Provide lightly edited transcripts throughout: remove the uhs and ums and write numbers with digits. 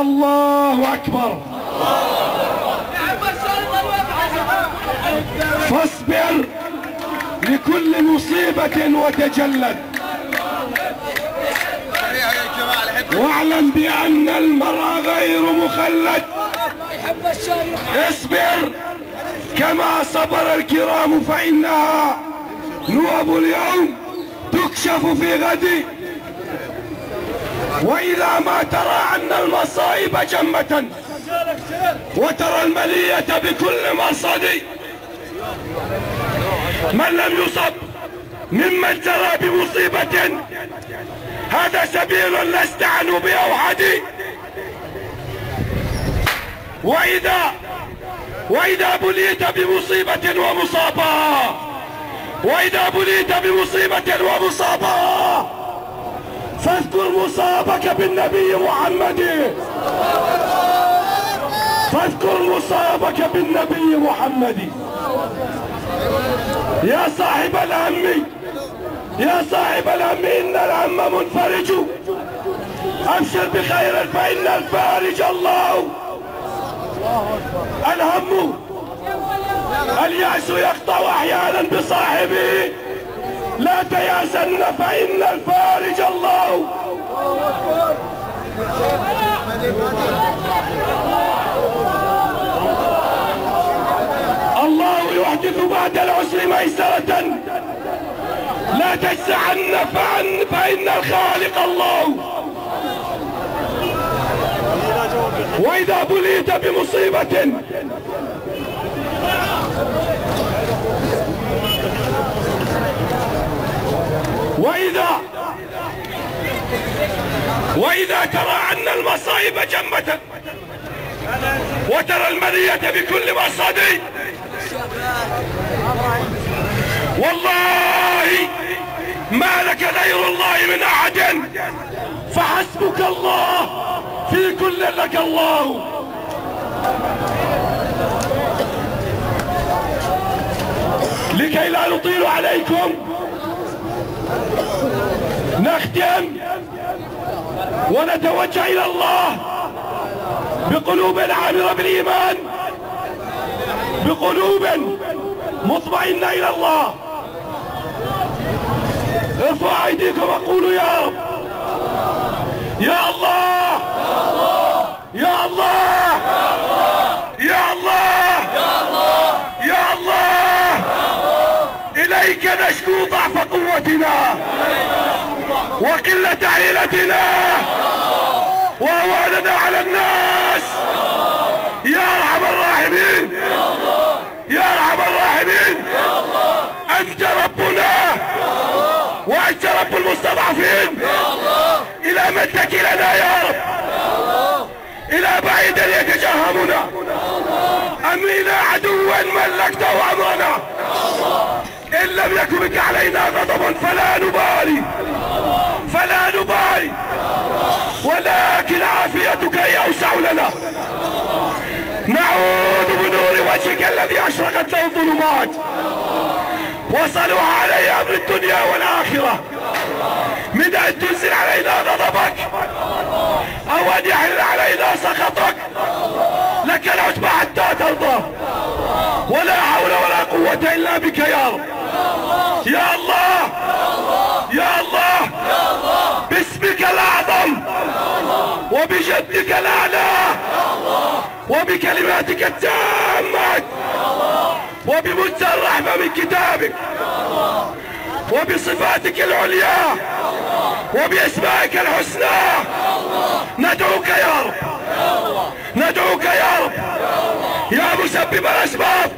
الله أكبر. فاصبر لكل مصيبة وتجلد، واعلم بأن المرء غير مخلد. اصبر كما صبر الكرام، فإنها نوب اليوم تكشف في غد. وإذا ما ترى أن المصائب جمة وترى المنية بكل مرصد، من لم يصب ممن جرى بمصيبة هذا سبيل لست عنه بأوحد. وإذا بليت بمصيبة ومصابها، وإذا بليت بمصيبة ومصابها، فاذكر مصابك بالنبي محمد، فاذكر مصابك بالنبي محمد. يا صاحب الهم، يا صاحب الهم، إن الهم منفرج، أبشر بخير فإن الفارج الله. الهم اليأس يقطع أحيانا بصاحبه، لا تيأسن فإن الفارج الله. الله يحدث بعد العسر ميسرة، لا تجزعن فإن الخالق الله. وإذا بليت بمصيبة وإذا ترى أن المصائب جمة وترى المنية بكل مرصد، والله ما لك غير الله من أحد، فحسبك الله في كل لك الله. لكي لا نطيل عليكم نختم ونتوجه إلى الله بقلوب عامرة بالإيمان، بقلوب مطمئنة إلى الله. ارفعوا أيديكم وقولوا يا رب، يا الله، يا الله، يا الله، يا الله. إليك نشكو ضعف قوتنا وقلة حيلتنا وهواننا على الناس. يا أرحم الراحمين، يا أرحم الراحمين، أنت ربنا وأنت رب المستضعفين. إلى من تكلنا يا رب؟ إلى بعيد يتجهمنا أم إلى عدو ملكته أمرنا؟ إن لم يكن بك علينا غضب فلا نبالي، فلا نبالي، ولكن عافيتك هي أوسع لنا. نعوذ بنور وجهك الذي أشرقت له الظلمات وصلح عليه أمر الدنيا والآخرة، من أن تنزل علينا غضبك أو أن يحل علينا سخطك. لك العتبى حتى ترضى، ولا حول ولا قوة إلا بك يا رب. يا الله، يا الله، باسمك الأعظم وبجدك الأعلى وبكلماتك التامات وبمنتهى الرحمة من كتابك وبصفاتك العليا وبأسمائك الحسنى ندعوك يا رب، ندعوك يا رب، يا مسبب الأسباب،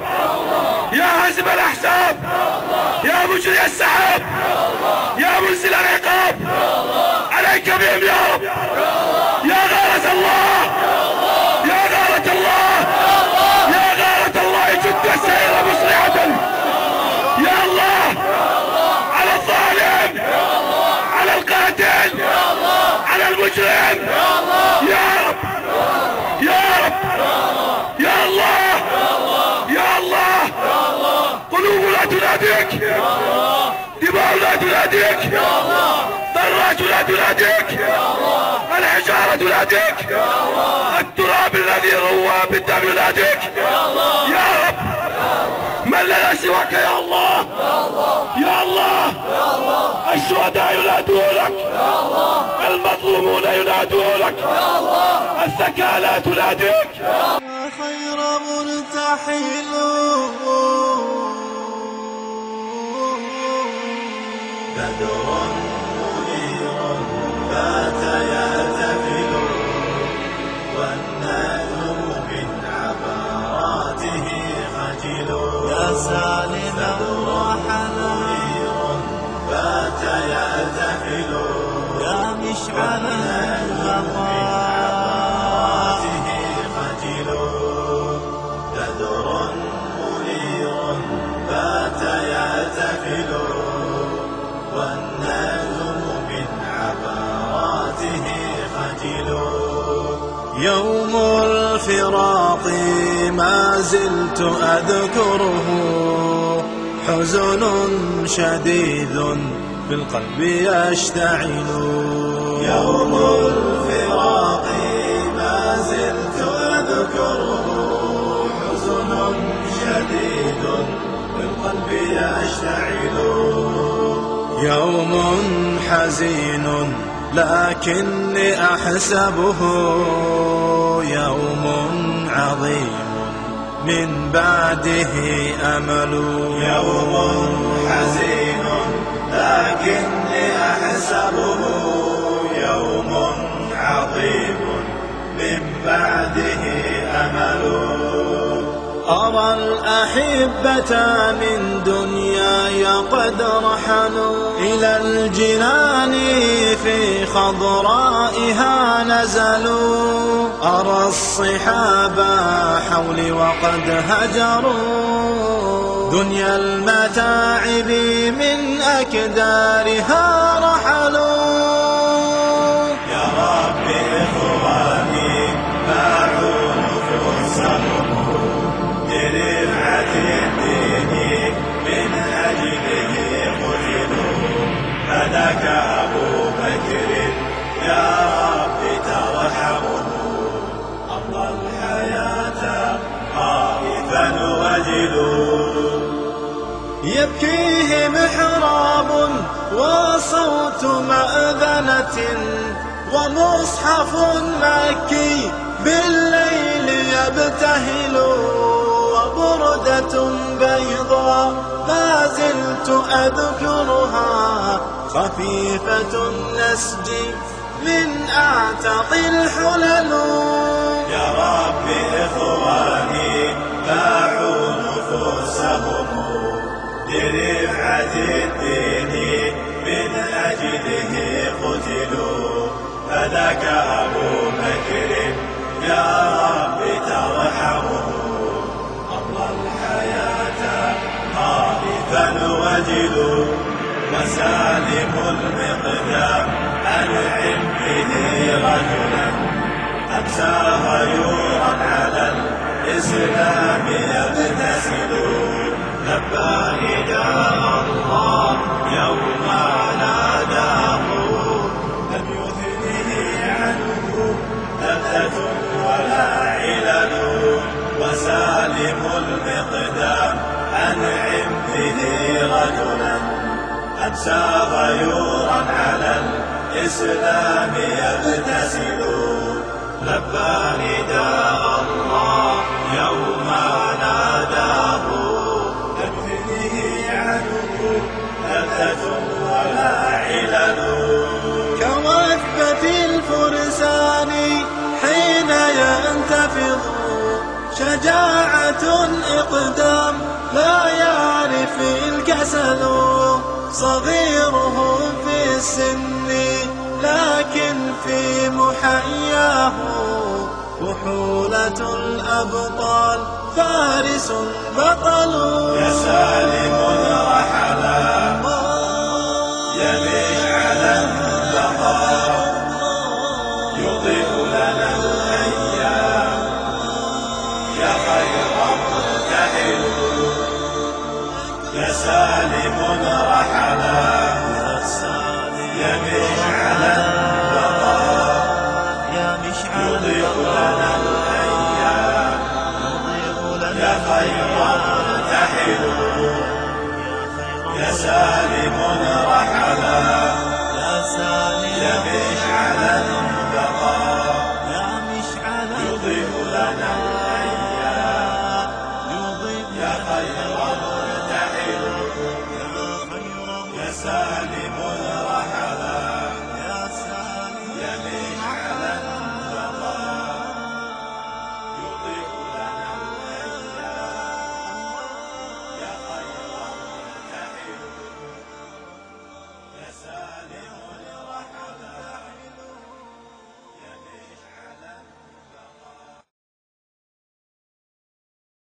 يا هازم الأحزاب، يا مجري السحاب، يا منزل العقاب. عليك بهم يا رب، يا غارة الله، يا غارة الله، يا غارة الله، جد السير مسرعة. يا الله على الظالم، على القاتل، على المجرم، يا رب، يا رب، يا الله، يا الله. قلوب لا تناديك، دماء لا تناديك، الدراج تناديك، الحجارة تناديك، التراب الذي روى بالدم يناديك يا رب. من لنا سواك يا الله، يا الله. الشهداء ينادونك، المظلومون ينادونك، الثكالى تناديك يا خير مرتحل بدر منير بات يرتفل والنجم من عبراته خجل يا سالما رحلا بات يرتفل يا مشعلا عبراته خجل بدر منير بات يرتفل والنجم من عبراته خجل يوم الفراق ما زلت أذكره حزن شديد بالقلب يشتعل يوم الفراق ما زلت أذكره حزن شديد بالقلب يشتعل يوم حزين لكني أحسبه يوم عظيم من بعده أمل يوم حزين لكني أحسبه يوم عظيم من بعده أمل أرى الأحبة من دنياي قد رحلوا إلى الجنان في خضرائها نزلوا أرى الصحاب حولي وقد هجروا دنيا المتاعب من أكدارها رحلوا يا رب إخواني باعوا نفوسهم لرفعة الدين من أجله قتلوا فذاك أبو بكر يا رب ترحمه أمضى الحياة خائفا وجلوا يبكيه محراب وصوت مأذنة ومصحف مكي بالليل يبتهل وبردة بيضاء ما زلت أذكرها خفيفة النسج من أعتق الحلل يا رب إخواني باعوا نفوسهم لرفعة الدين من أجله قتلوا فذاك أبو بكر يا رب ترحمه أمضى الحياة خائفا وجلوا وسالم المقدام أنعم به رجلا أمسى غيورا على الإسلام يبتسل لبى نداء الله يوم ناداه لم يثنه عنه لذة ولا علل وسالم المقدام أنعم به رجلا أمسى غيورا على الإسلام يبتسل لبى نداء الله يوم ناداه لم يثنه عنه لذة ولا علل كوثبة الفرسان حين ينتفض شجاعة إقدام لا يعرف الكسل صغيرهم في السن لكن في محياه فحولة الأبطال فارس بطل يا سالم رحلا يا مشعلا بقى يضيء لنا الأيام يا خير مرتحل يا سالم رحلا يا خير مرتحل يا سالم رحلا يا مشعل البقاء يضيء لنا الأيام يا خير مرتحل يا سالم